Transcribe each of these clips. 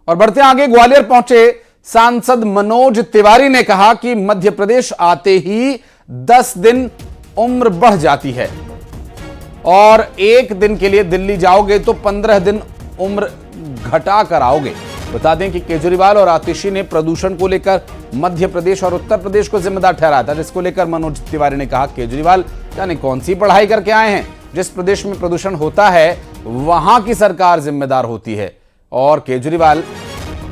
और बढ़ते आगे, ग्वालियर पहुंचे सांसद मनोज तिवारी ने कहा कि मध्य प्रदेश आते ही 10 दिन उम्र बढ़ जाती है और एक दिन के लिए दिल्ली जाओगे तो 15 दिन उम्र घटा कर आओगे। बता दें कि केजरीवाल और आतिशी ने प्रदूषण को लेकर मध्य प्रदेश और उत्तर प्रदेश को जिम्मेदार ठहराया था, जिसको लेकर मनोज तिवारी ने कहा केजरीवाल जाने कौन सी पढ़ाई करके आए हैं, जिस प्रदेश में प्रदूषण होता है वहां की सरकार जिम्मेदार होती है। और केजरीवाल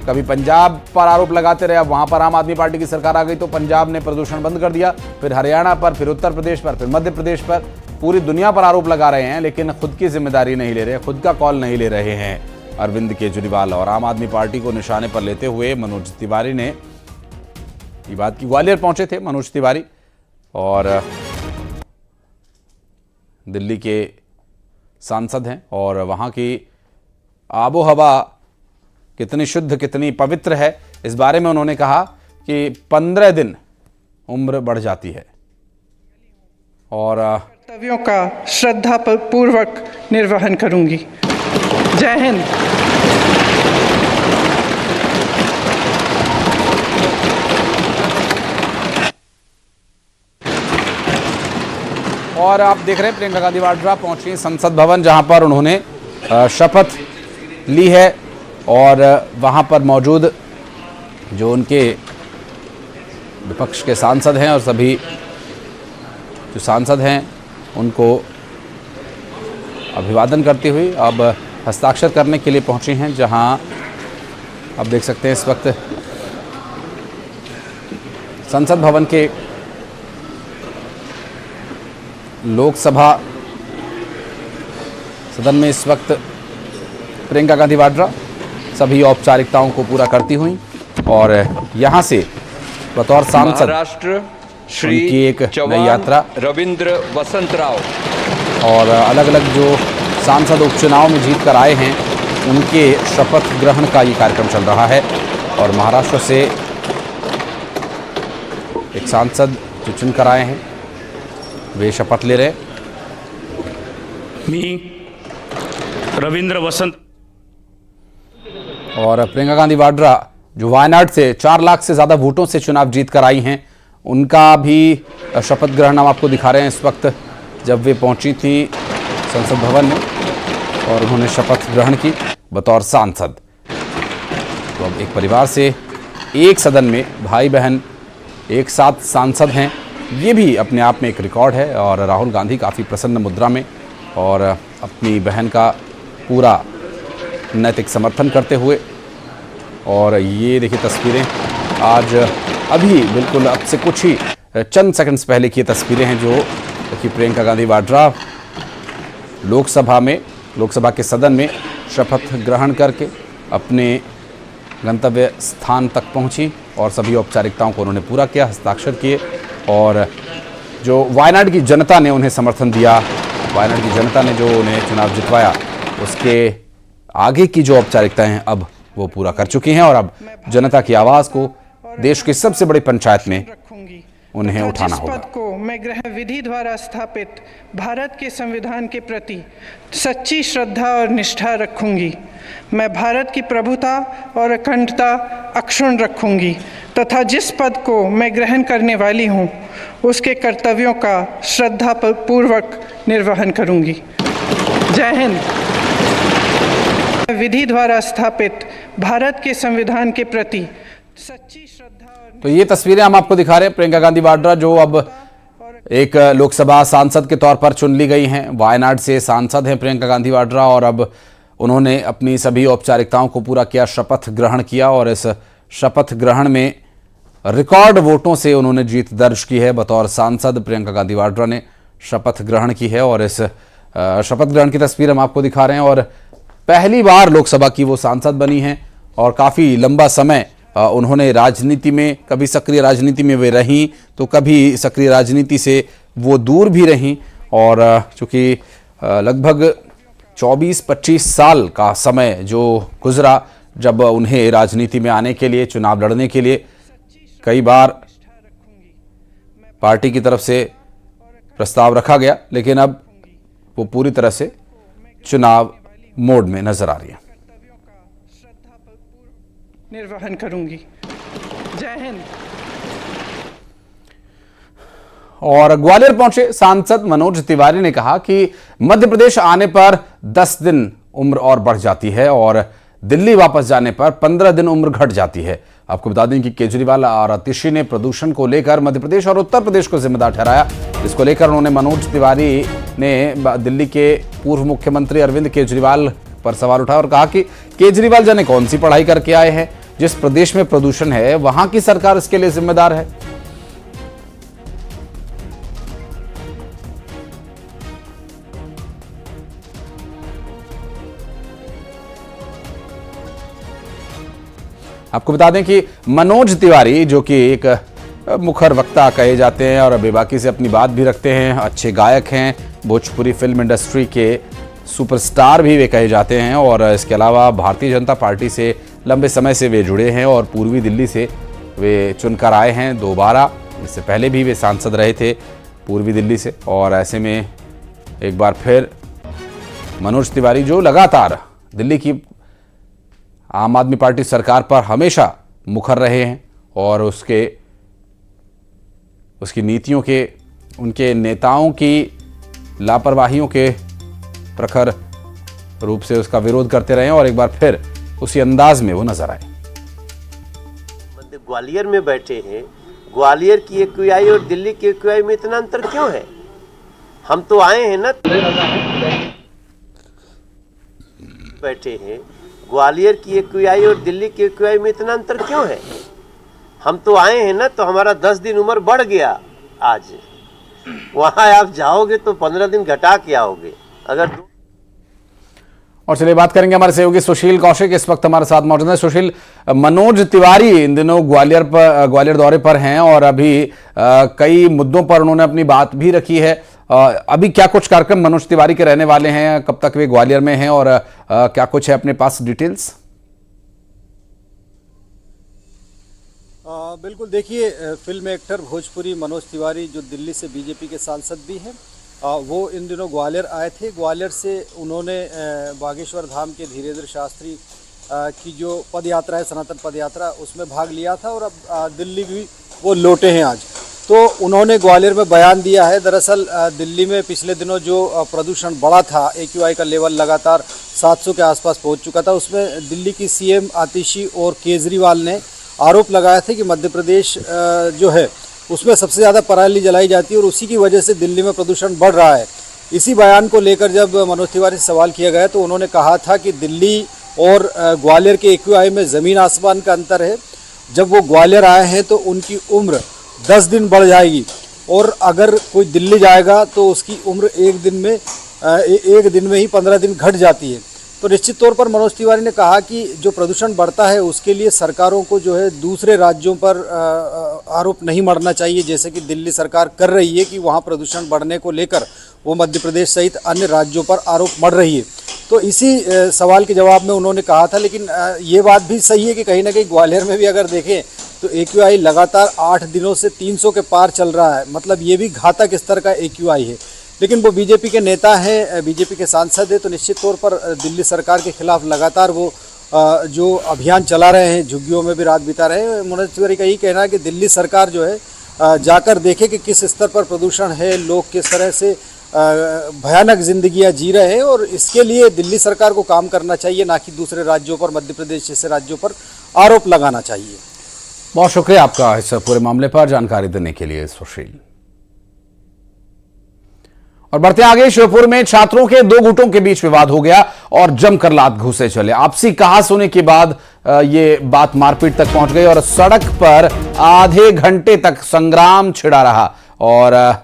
कभी पंजाब पर आरोप लगाते रहे, अब वहां पर आम आदमी पार्टी की सरकार आ गई तो पंजाब ने प्रदूषण बंद कर दिया, फिर हरियाणा पर, फिर उत्तर प्रदेश पर, फिर मध्य प्रदेश पर, पूरी दुनिया पर आरोप लगा रहे हैं, लेकिन खुद की जिम्मेदारी नहीं ले रहे, खुद का कॉल नहीं ले रहे हैं अरविंद केजरीवाल। और आम आदमी पार्टी को निशाने पर लेते हुए मनोज तिवारी ने ये बात की। ग्वालियर पहुंचे थे मनोज तिवारी और दिल्ली के सांसद हैं और वहां की आबो हवा कितनी शुद्ध, कितनी पवित्र है, इस बारे में उन्होंने कहा कि 15 दिन उम्र बढ़ जाती है और कर्तव्यों का श्रद्धा पूर्वक निर्वहन करूंगी। जय हिंद। और आप देख रहे हैं प्रियंका गांधी वाड्रा पहुंची संसद भवन, जहां पर उन्होंने शपथ ली है और वहां पर मौजूद जो उनके विपक्ष के सांसद हैं और सभी जो सांसद हैं उनको अभिवादन करती हुई अब हस्ताक्षर करने के लिए पहुंची हैं, जहां आप देख सकते हैं इस वक्त संसद भवन के लोकसभा सदन में इस वक्त प्रियंका गांधी वाड्रा सभी औपचारिकताओं को पूरा करती हुई और यहां से बतौर सांसद महाराष्ट्र श्री उनकी एक नई यात्रा रविंद्र वसंतराव और अलग अलग जो सांसद उपचुनाव में जीत कर आए हैं उनके शपथ ग्रहण का ये कार्यक्रम चल रहा है। और महाराष्ट्र से एक सांसद जो चुनकर आए हैं वे शपथ ले रहे। मी रविंद्र वसंत और प्रियंका गांधी वाड्रा जो वायनाड से 4 लाख से ज़्यादा वोटों से चुनाव जीत कर आई हैं, उनका भी शपथ ग्रहण हम आपको दिखा रहे हैं इस वक्त, जब वे पहुंची थी संसद भवन में और उन्होंने शपथ ग्रहण की बतौर सांसद। तो अब एक परिवार से एक सदन में भाई बहन एक साथ सांसद हैं, ये भी अपने आप में एक रिकॉर्ड है। और राहुल गांधी काफ़ी प्रसन्न मुद्रा में और अपनी बहन का पूरा नैतिक समर्थन करते हुए। और ये देखिए तस्वीरें आज अभी बिल्कुल अब से कुछ ही चंद सेकंड्स पहले की तस्वीरें हैं, जो कि प्रियंका गांधी वाड्रा लोकसभा के सदन में शपथ ग्रहण करके अपने गंतव्य स्थान तक पहुंची और सभी औपचारिकताओं को उन्होंने पूरा किया, हस्ताक्षर किए। और जो वायनाड की जनता ने उन्हें समर्थन दिया, वायनाड की जनता ने जो उन्हें चुनाव जितवाया, उसके आगे की जो औपचारिकताएं हैं अब वो पूरा कर चुकी हैं और अब जनता की आवाज़ को देश की सबसे बड़ी पंचायत में उन्हें उठाना होगा। पद को मैं ग्रहण विधि द्वारा स्थापित भारत के संविधान के प्रति सच्ची श्रद्धा और निष्ठा रखूंगी। मैं भारत की प्रभुता और अखंडता अक्षुण्ण रखूंगी तथा जिस पद को मैं ग्रहण करने वाली हूं उसके कर्तव्यों का श्रद्धा पूर्वक निर्वहन करूंगी। जय हिंद। विधि द्वारा स्थापित भारत के संविधान के प्रति सच्ची श्रद्धा। तो ये तस्वीरें हम आपको दिखा रहे हैं प्रियंका गांधी वाड्रा जो अब एक लोकसभा सांसद के तौर पर चुन ली गई हैं। वायनाड से सांसद हैं प्रियंका गांधी वाड्रा और अब उन्होंने अपनी सभी औपचारिकताओं को पूरा किया, शपथ ग्रहण किया और इस शपथ ग्रहण में रिकॉर्ड वोटों से उन्होंने जीत दर्ज की है। बतौर सांसद प्रियंका गांधी वाड्रा ने शपथ ग्रहण की है और इस शपथ ग्रहण की तस्वीर हम आपको दिखा रहे हैं। और पहली बार लोकसभा की वो सांसद बनी हैं और काफ़ी लंबा समय उन्होंने राजनीति में, कभी सक्रिय राजनीति में वे रहीं तो कभी सक्रिय राजनीति से वो दूर भी रहीं। और चूँकि लगभग 24-25 साल का समय जो गुजरा जब उन्हें राजनीति में आने के लिए, चुनाव लड़ने के लिए कई बार पार्टी की तरफ से प्रस्ताव रखा गया, लेकिन अब वो पूरी तरह से चुनाव मोड में नजर आ रही है। निर्वहन करूंगी। जय हिंद। और ग्वालियर पहुंचे सांसद मनोज तिवारी ने कहा कि मध्य प्रदेश आने पर 10 दिन उम्र और बढ़ जाती है और दिल्ली वापस जाने पर 15 दिन उम्र घट जाती है। आपको बता दें कि केजरीवाल और आतिशी ने प्रदूषण को लेकर मध्य प्रदेश और उत्तर प्रदेश को जिम्मेदार ठहराया। इसको लेकर उन्होंने मनोज तिवारी ने दिल्ली के पूर्व मुख्यमंत्री अरविंद केजरीवाल पर सवाल उठाया और कहा कि केजरीवाल जाने कौन सी पढ़ाई करके आए हैं, जिस प्रदेश में प्रदूषण है वहां की सरकार इसके लिए जिम्मेदार है। आपको बता दें कि मनोज तिवारी जो कि एक मुखर वक्ता कहे जाते हैं और बेबाकी से अपनी बात भी रखते हैं, अच्छे गायक हैं, भोजपुरी फिल्म इंडस्ट्री के सुपरस्टार भी वे कहे जाते हैं और इसके अलावा भारतीय जनता पार्टी से लंबे समय से वे जुड़े हैं और पूर्वी दिल्ली से वे चुनकर आए हैं दोबारा। इससे पहले भी वे सांसद रहे थे पूर्वी दिल्ली से और ऐसे में एक बार फिर मनोज तिवारी जो लगातार दिल्ली की आम आदमी पार्टी सरकार पर हमेशा मुखर रहे हैं और उसकी नीतियों के, उनके नेताओं की लापरवाहियों के प्रखर रूप से उसका विरोध करते रहे और एक बार फिर उसी अंदाज में वो नजर आए। ग्वालियर में बैठे हैं, ग्वालियर की एक्यूआई और दिल्ली की एक्यूआई में इतना अंतर क्यों है? हम तो आए हैं ना, बैठे हैं, ग्वालियर की एक्यूआई और दिल्ली की एक्यूआई में इतना अंतर क्यों है? हम तो आए हैं ना, तो हमारा 10 दिन उम्र बढ़ गया। आज वहां आप जाओगे तो 15 दिन घटा के आओगे। अगर और चलिए बात करेंगे हमारे सहयोगी सुशील कौशिक इस वक्त हमारे साथ मौजूद है। सुशील, मनोज तिवारी इन दिनों ग्वालियर दौरे पर हैं और अभी कई मुद्दों पर उन्होंने अपनी बात भी रखी है। अभी क्या कुछ कार्यक्रम मनोज तिवारी के रहने वाले हैं, कब तक वे ग्वालियर में हैं और क्या कुछ है अपने पास डिटेल्स? बिल्कुल, देखिए, फिल्म एक्टर भोजपुरी मनोज तिवारी जो दिल्ली से बीजेपी के सांसद भी हैं, वो इन दिनों ग्वालियर आए थे। ग्वालियर से उन्होंने बागेश्वर धाम के धीरेन्द्र शास्त्री की जो पद यात्रा है, सनातन पद यात्रा, उसमें भाग लिया था और अब दिल्ली भी वो लौटे हैं आज। तो उन्होंने ग्वालियर में बयान दिया है। दरअसल दिल्ली में पिछले दिनों जो प्रदूषण बढ़ा था, एक्यूआई का लेवल लगातार 700 के आसपास पहुंच चुका था, उसमें दिल्ली की सीएम आतिशी और केजरीवाल ने आरोप लगाया था कि मध्य प्रदेश जो है उसमें सबसे ज़्यादा पराली जलाई जाती है और उसी की वजह से दिल्ली में प्रदूषण बढ़ रहा है। इसी बयान को लेकर जब मनोज तिवारी से सवाल किया गया तो उन्होंने कहा था कि दिल्ली और ग्वालियर के एक्यूआई में ज़मीन आसमान का अंतर है। जब वो ग्वालियर आए हैं तो उनकी उम्र 10 दिन बढ़ जाएगी और अगर कोई दिल्ली जाएगा तो उसकी उम्र एक दिन में ही 15 दिन घट जाती है। तो निश्चित तौर पर मनोज तिवारी ने कहा कि जो प्रदूषण बढ़ता है उसके लिए सरकारों को जो है दूसरे राज्यों पर आरोप नहीं मढ़ना चाहिए, जैसे कि दिल्ली सरकार कर रही है कि वहाँ प्रदूषण बढ़ने को लेकर वो मध्य प्रदेश सहित अन्य राज्यों पर आरोप मढ़ रही है। तो इसी सवाल के जवाब में उन्होंने कहा था। लेकिन ये बात भी सही है कि कहीं ना कहीं ग्वालियर में भी अगर देखें तो एक्यूआई लगातार 8 दिनों से 300 के पार चल रहा है, मतलब ये भी घातक स्तर का एक्यूआई है। लेकिन वो बीजेपी के नेता हैं, बीजेपी के सांसद हैं, तो निश्चित तौर पर दिल्ली सरकार के खिलाफ लगातार वो जो अभियान चला रहे हैं, झुग्गियों में भी रात बिता रहे हैं। मनोज तिवारी का यही कहना है कि दिल्ली सरकार जो है जाकर देखे कि किस स्तर पर प्रदूषण है, लोग किस तरह से भयानक जिंदगियां जी रहे हैं और इसके लिए दिल्ली सरकार को काम करना चाहिए, ना कि दूसरे राज्यों पर, मध्य प्रदेश जैसे राज्यों पर आरोप लगाना चाहिए। बहुत शुक्रिया आपका इस पूरे मामले पर जानकारी देने के लिए सुशील। और बढ़ते आगे, श्योपुर में छात्रों के 2 गुटों के बीच विवाद हो गया और जमकर लात घूसे चले। आपसी कहासुनी के बाद ये बात मारपीट तक पहुंच गई और सड़क पर आधे घंटे तक संग्राम छिड़ा रहा। और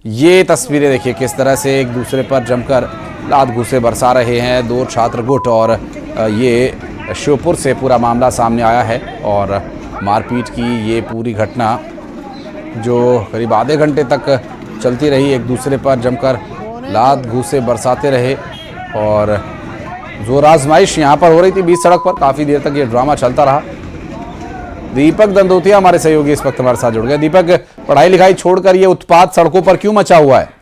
ये तस्वीरें देखिए किस तरह से एक दूसरे पर जमकर लात घूसे बरसा रहे हैं 2 छात्र गुट। और ये श्योपुर से पूरा मामला सामने आया है और मारपीट की ये पूरी घटना जो करीब आधे घंटे तक चलती रही, एक दूसरे पर जमकर लात घूसे बरसाते रहे और जोर आजमाइश यहाँ पर हो रही थी बीच सड़क पर। काफ़ी देर तक ये ड्रामा चलता रहा। दीपक दंदोतिया हमारे सहयोगी इस वक्त हमारे साथ जुड़ गए। दीपक, पढ़ाई लिखाई छोड़कर ये उत्पात सड़कों पर क्यों मचा हुआ है?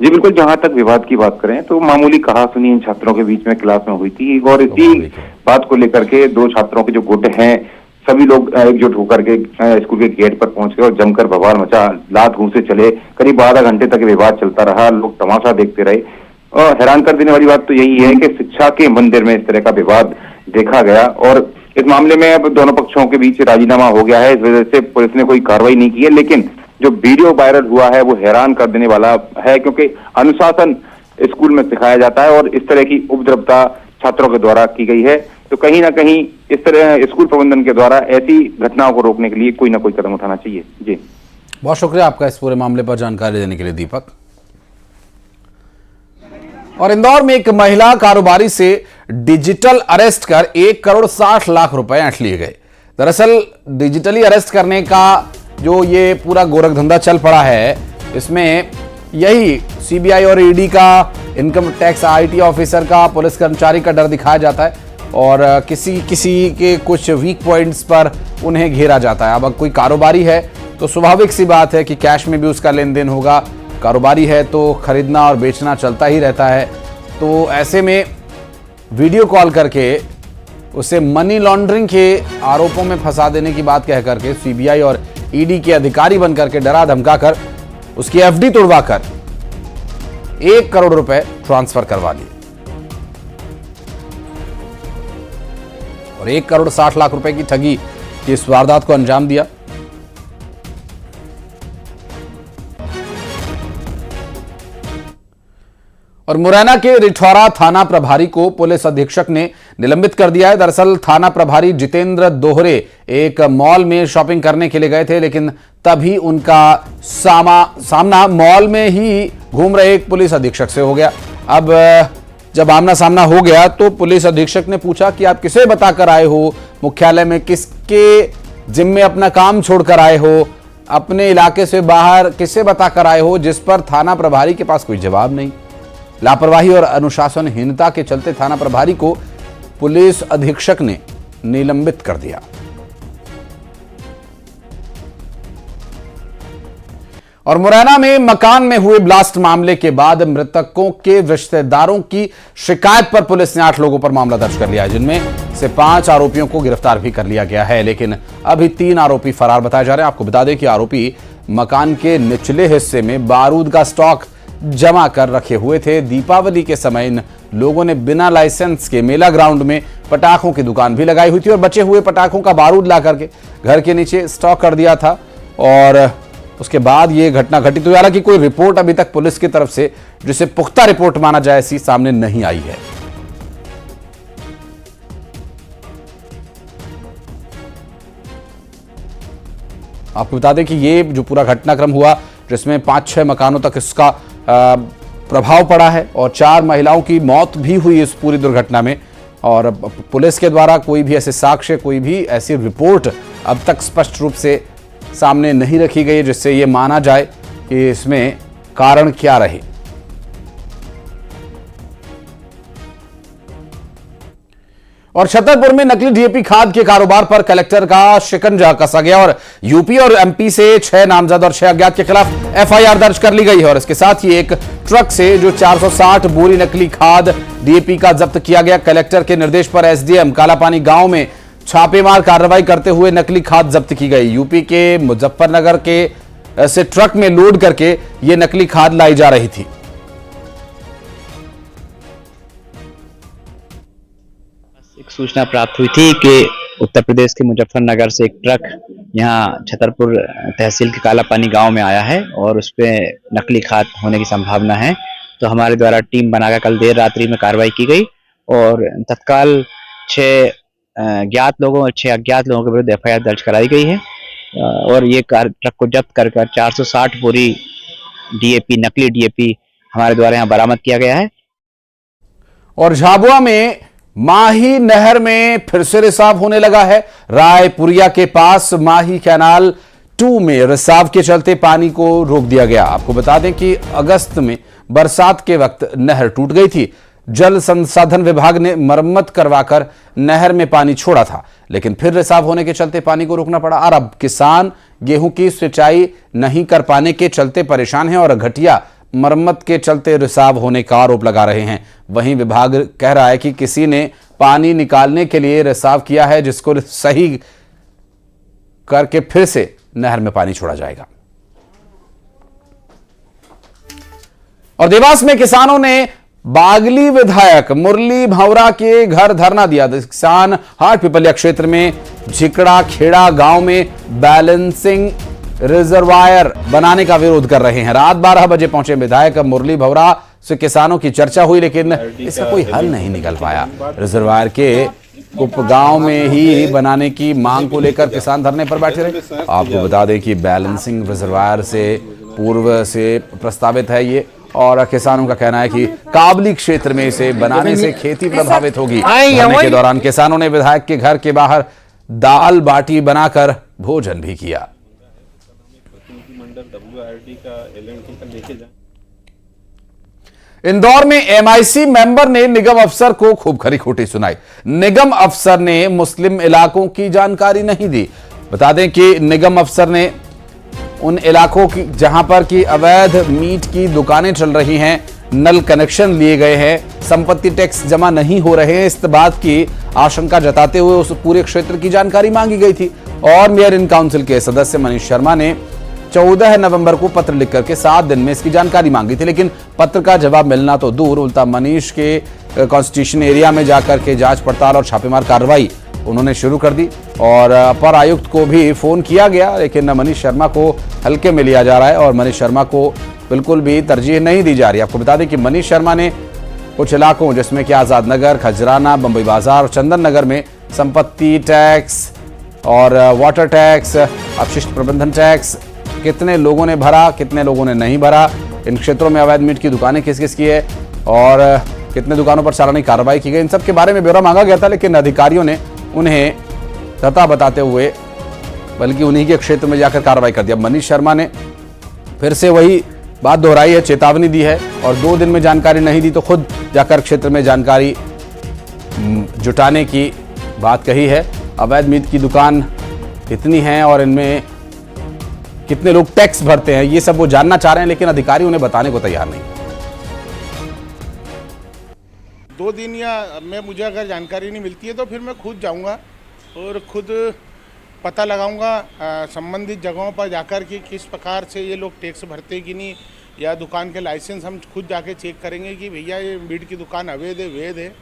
जी बिल्कुल, जहां तक विवाद की बात करें तो मामूली कहासुनी इन छात्रों के बीच में क्लास में हुई थी और इसी बात को लेकर के दो छात्रों के जो गुट हैं सभी लोग एकजुट होकर के स्कूल के गेट पर पहुंच गए और जमकर बवाल मचा, लात घूंसे से चले। करीब आधा घंटे तक विवाद चलता रहा, लोग तमाशा देखते रहे। और हैरान कर देने वाली बात तो यही है कि शिक्षा के मंदिर में इस तरह का विवाद देखा गया और इस मामले में अब दोनों पक्षों के बीच राजीनामा हो गया है। इस वजह से पुलिस ने कोई कार्रवाई नहीं की है, लेकिन जो वीडियो वायरल हुआ है वो हैरान कर देने वाला है, क्योंकि अनुशासन स्कूल में सिखाया जाता है और इस तरह की उपद्रवता छात्रों के द्वारा की गई है। तो कहीं ना कहीं इस तरह स्कूल प्रबंधन के द्वारा ऐसी घटनाओं को रोकने के लिए कोई ना कोई कदम उठाना चाहिए। जी, बहुत शुक्रिया आपका इस पूरे मामले पर जानकारी देने के लिए दीपक। और इंदौर में एक महिला कारोबारी से डिजिटल अरेस्ट कर 1,60,00,000 रुपए ऐंठ लिए गए। दरअसल डिजिटली अरेस्ट करने का जो ये पूरा गोरख धंधा चल पड़ा है, इसमें यही सीबीआई और ईडी का, इनकम टैक्स आईटी ऑफिसर का, पुलिस कर्मचारी का डर दिखाया जाता है और किसी के कुछ वीक पॉइंट्स पर उन्हें घेरा जाता है। अब कोई कारोबारी है तो स्वाभाविक सी बात है कि कैश में भी उसका लेन देन होगा। कारोबारी है तो खरीदना और बेचना चलता ही रहता है। तो ऐसे में वीडियो कॉल करके उसे मनी लॉन्ड्रिंग के आरोपों में फंसा देने की बात कह करके सीबीआई और ईडी के अधिकारी बनकर के डरा धमका कर उसकी एफडी तोड़वा कर 1 करोड़ रुपए ट्रांसफर करवा लिए और 1,60,00,000 रुपए की ठगी की इस वारदात को अंजाम दिया। और मुरैना के रिठौरा थाना प्रभारी को पुलिस अधीक्षक ने निलंबित कर दिया है। दरअसल थाना प्रभारी जितेंद्र दोहरे एक मॉल में शॉपिंग करने के लिए गए थे, लेकिन तभी उनका सामना मॉल में ही घूम रहे एक पुलिस अधीक्षक से हो गया। अब जब आमना सामना हो गया तो पुलिस अधीक्षक ने पूछा कि आप किसे बताकर आए हो, मुख्यालय में किसके जिम्मे अपना काम छोड़कर आए हो, अपने इलाके से बाहर किसे बताकर आए हो, जिस पर थाना प्रभारी के पास कोई जवाब नहीं। लापरवाही और अनुशासनहीनता के चलते थाना प्रभारी को पुलिस अधीक्षक ने निलंबित कर दिया। और मुरैना में मकान में हुए ब्लास्ट मामले के बाद मृतकों के रिश्तेदारों की शिकायत पर पुलिस ने 8 लोगों पर मामला दर्ज कर लिया है, जिनमें से 5 आरोपियों को गिरफ्तार भी कर लिया गया है, लेकिन अभी 3 आरोपी फरार बताए जा रहे हैं। आपको बता दें कि आरोपी मकान के निचले हिस्से में बारूद का स्टॉक जमा कर रखे हुए थे। दीपावली के समय इन लोगों ने बिना लाइसेंस के मेला ग्राउंड में पटाखों की दुकान भी लगाई हुई थी और बचे हुए पटाखों का बारूद ला करके घर के नीचे स्टॉक कर दिया था और उसके बाद ये घटना घटित हुई। हालांकि कोई रिपोर्ट अभी तक पुलिस की तरफ से, जिसे पुख्ता रिपोर्ट माना जाए, ऐसी सामने नहीं आई है। आपको बता दें कि ये जो पूरा घटनाक्रम हुआ, जिसमें 5-6 मकानों तक इसका प्रभाव पड़ा है और 4 महिलाओं की मौत भी हुई इस पूरी दुर्घटना में। और पुलिस के द्वारा कोई भी ऐसे साक्ष्य, कोई भी ऐसी रिपोर्ट अब तक स्पष्ट रूप से सामने नहीं रखी गई जिससे ये माना जाए कि इसमें कारण क्या रहे। और छतरपुर में नकली डीएपी खाद के कारोबार पर कलेक्टर का शिकंजा कसा गया और यूपी और एमपी से 6 नामजद और 6 अज्ञात के खिलाफ एफआईआर दर्ज कर ली गई है। और इसके साथ ही एक ट्रक से जो 460 बोरी नकली खाद डीएपी का जब्त किया गया। कलेक्टर के निर्देश पर एसडीएम कालापानी गांव में छापेमार कार्रवाई करते हुए नकली खाद जब्त की गई। यूपी के मुजफ्फरनगर के से ट्रक में लोड करके यह नकली खाद लाई जा रही थी। एक सूचना प्राप्त हुई थी कि उत्तर प्रदेश के मुजफ्फरनगर से एक ट्रक यहाँ छतरपुर तहसील के कालापानी गांव में आया है और उस पर नकली खाद होने की संभावना है। तो हमारे द्वारा टीम बनाकर कल देर रात्रि में कार्रवाई की गई और तत्काल 6 ज्ञात लोगों और 6 अज्ञात लोगों के विरुद्ध एफआईआर दर्ज कराई गई है और ये ट्रक को जब्त कर 460 बोरी डीएपी, नकली डीएपी हमारे द्वारा यहाँ बरामद किया गया है। और झाबुआ में माही नहर में फिर से रिसाव होने लगा है। रायपुरिया के पास माही कैनाल 2 में रिसाव के चलते पानी को रोक दिया गया। आपको बता दें कि अगस्त में बरसात के वक्त नहर टूट गई थी। जल संसाधन विभाग ने मरम्मत करवाकर नहर में पानी छोड़ा था, लेकिन फिर रिसाव होने के चलते पानी को रोकना पड़ा और अब किसान गेहूं की सिंचाई नहीं कर पाने के चलते परेशान हैं और घटिया मरम्मत के चलते रिसाव होने का आरोप लगा रहे हैं। वहीं विभाग कह रहा है कि किसी ने पानी निकालने के लिए रिसाव किया है, जिसको सही करके फिर से नहर में पानी छोड़ा जाएगा। और देवास में किसानों ने बागली विधायक मुरली भंवरा के घर धरना दिया। किसान हाट पिपलिया क्षेत्र में झिकड़ा खेड़ा गांव में बैलेंसिंग रिजर्वायर बनाने का विरोध कर रहे हैं। रात 12 बजे पहुंचे विधायक मुरली भंवरा से किसानों की चर्चा हुई, लेकिन इसका कोई हल नहीं निकल पाया। रिजर्वायर के उपगांव में ही बनाने की मांग को लेकर किसान धरने पर बैठे रहे। आपको बता दें कि बैलेंसिंग रिजर्वायर से पूर्व से प्रस्तावित है ये, और किसानों का कहना है कि काबली क्षेत्र में इसे बनाने से खेती प्रभावित होगी। धरने के दौरान किसानों ने विधायक के घर के बाहर दाल बाटी बनाकर भोजन भी किया। इंदौर में एमआईसी मेंबर ने निगम अफसर को खूब खरी खोटी सुनाई। निगम अफसर ने मुस्लिम इलाकों की जानकारी नहीं दी। बता दें कि निगम अफसर ने उन इलाकों की जहां पर की अवैध मीट की दुकानें चल रही हैं, नल कनेक्शन लिए गए हैं, संपत्ति टैक्स जमा नहीं हो रहे हैं, इस बात की आशंका जताते हुए उस पूरे क्षेत्र की जानकारी मांगी गई थी। और मेयर इन काउंसिल के सदस्य मनीष शर्मा ने 14 नवंबर को पत्र लिख करके 7 दिन में इसकी जानकारी मांगी थी, लेकिन पत्र का जवाब मिलना तो दूर, उल्टा मनीष के कॉन्स्टिट्यूशन एरिया में जाकर के जांच पड़ताल और छापेमार कार्रवाई उन्होंने शुरू कर दी। और अपर आयुक्त को भी फोन किया गया, लेकिन मनीष शर्मा को हल्के में लिया जा रहा है और मनीष शर्मा को बिल्कुल भी तरजीह नहीं दी जा रही। आपको बता दें कि मनीष शर्मा ने कुछ इलाकों जिसमें कि आजाद नगर, खजराना, बंबई बाजार और चंदन नगर में संपत्ति टैक्स और वाटर टैक्स, अपशिष्ट प्रबंधन टैक्स कितने लोगों ने भरा, कितने लोगों ने नहीं भरा, इन क्षेत्रों में अवैध मीट की दुकानें किस किस की है और कितने दुकानों पर चालानी कार्रवाई की गई, इन सब के बारे में ब्यौरा मांगा गया था। लेकिन अधिकारियों ने उन्हें तथा बताते हुए बल्कि उन्हीं के क्षेत्र में जाकर कार्रवाई कर दिया। मनीष शर्मा ने फिर से वही बात दोहराई है, चेतावनी दी है और 2 दिन में जानकारी नहीं दी तो खुद जाकर क्षेत्र में जानकारी जुटाने की बात कही है। अवैध मीट की दुकान कितनी है और इनमें कितने लोग टैक्स भरते हैं, ये सब वो जानना चाह रहे हैं, लेकिन अधिकारी उन्हें बताने को तैयार नहीं। 2 दिन या में मुझे अगर जानकारी नहीं मिलती है तो फिर मैं खुद जाऊंगा और खुद पता लगाऊंगा संबंधित जगहों पर जाकर कि किस प्रकार से ये लोग टैक्स भरते कि नहीं, या दुकान के लाइसेंस हम खुद जाके चेक करेंगे कि भैया ये मीट की दुकान अवैध है, वैध है,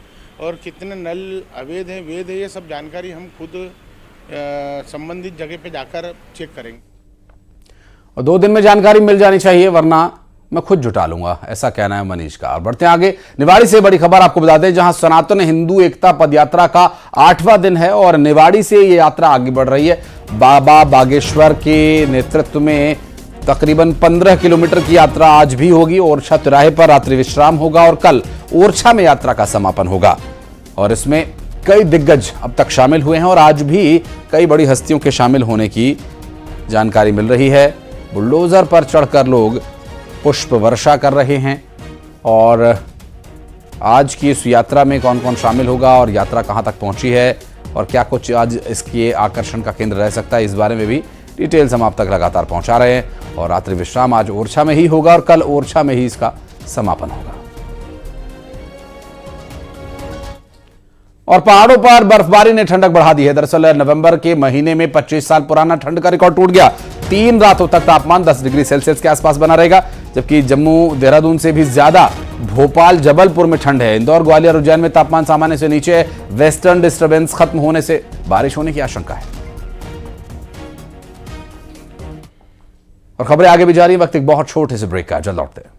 और कितने नल अवैध है, वैध है, ये सब जानकारी हम खुद संबंधित जगह पे जाकर चेक करेंगे। और 2 दिन में जानकारी मिल जानी चाहिए, वरना मैं खुद जुटा लूंगा, ऐसा कहना है मनीष का। और बढ़ते हैं आगे, निवाड़ी से बड़ी खबर आपको बता दें, जहां सनातन हिंदू एकता पदयात्रा का 8वां दिन है और निवाड़ी से ये यात्रा आगे बढ़ रही है। बाबा बागेश्वर के नेतृत्व में तकरीबन 15 किलोमीटर की यात्रा आज भी होगी। ओरछा तिराहे पर रात्रि विश्राम होगा और कल ओरछा में यात्रा का समापन होगा। और इसमें कई दिग्गज अब तक शामिल हुए हैं और आज भी कई बड़ी हस्तियों के शामिल होने की जानकारी मिल रही है। बुलडोजर पर चढ़कर लोग पुष्प वर्षा कर रहे हैं और आज की इस यात्रा में कौन कौन शामिल होगा और यात्रा कहां तक पहुंची है और क्या कुछ आज इसके आकर्षण का केंद्र रह सकता है, इस बारे में भी डिटेल्स हम आप तक लगातार पहुंचा रहे हैं। और रात्रि विश्राम आज ओरछा में ही होगा और कल ओरछा में ही इसका समापन होगा। और पहाड़ों पर बर्फबारी ने ठंडक बढ़ा दी है। दरअसल नवंबर के महीने में 25 साल पुराना ठंड का रिकॉर्ड टूट गया। 3 रातों तक तापमान 10 डिग्री सेल्सियस के आसपास बना रहेगा, जबकि जम्मू देहरादून से भी ज्यादा भोपाल जबलपुर में ठंड है। इंदौर ग्वालियर उज्जैन में तापमान सामान्य से नीचे है। वेस्टर्न डिस्टर्बेंस खत्म होने से बारिश होने की आशंका है। और खबरें आगे भी जारी, वक्त एक बहुत छोटे से ब्रेक का, जल्द लौटते हैं।